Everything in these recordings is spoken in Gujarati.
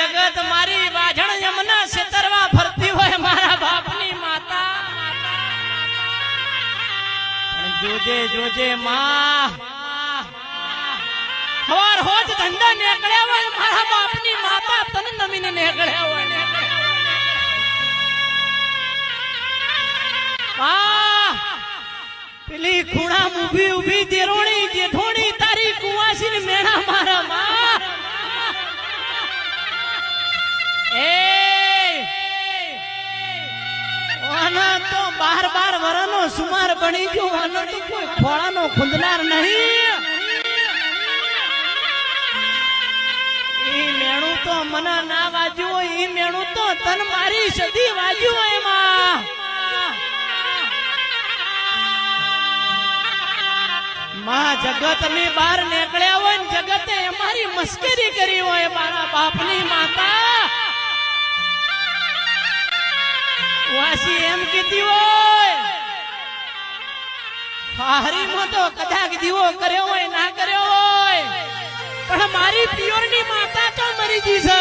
જગત મારી બાજણ યમના છેતરવા ફરતી હોય મારા બાપની માતા જોજે જોજે માં હવાર હોજ ધંધા નીકળ્યા હોય મારા બાપની માતા તન નમીને નીકળ્યા હોય પેલી ખૂણા ઊભી ઊભી દેરોણી જેઠોણી તારી કુવાસી મેણા મારા માં તો 12 વર્ષનો સુમાર બની ગયો આનો તો કોઈ ખોળાનો ખુંદનાર નહીં ઈ મેણું તો મને ના વાજ્યું હોય ઈ મેણું તો તન મારી સદી વાજ્યું હોય માં જગત ની બહાર નીકળ્યા હોય ને જગતે અમારી મસ્કરી કરી હોય મારા બાપની માતા વાસી એમ કીધી હોય હારીમાં તો કદાચ દીવો કર્યો હોય ના કર્યો હોય પણ મારી પિયોરની માતા તો મરી ગઈ છે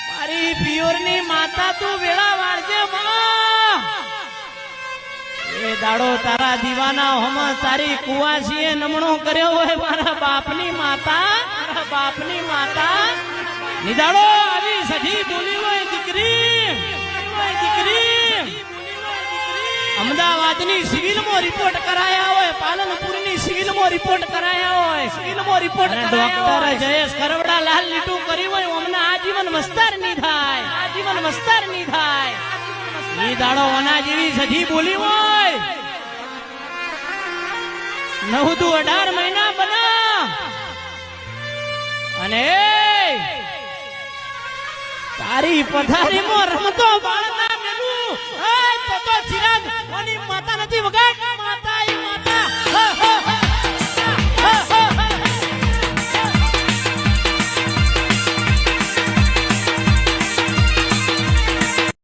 મારી પિયોરની માતા તું વેળા વાળજે માં એ દાડો તારા દીવાના હોમ તારી કુવાસીએ નમણો કર્યો હોય મારા બાપની માતા નિદાડો આવી સધી બોલી હોય દીકરી અમદાવાદની સિવિલમાં રિપોર્ટ કરાયા હોય પાલનપુરની સિવિલમાં રિપોર્ટ કરાયા હોય ડોક્ટર જયેશ ખરવડા લાલ લીટું કર્યું હોય અમને આજીવન મસ્તાર નહીં થાય ઈ દાડો ઓના જેવી સધી બોલી હોય 9-18 મહિના બના અને તારી પથારીમાં રમતો બાળના મેલું તો ચિરાગ ઓની માતાને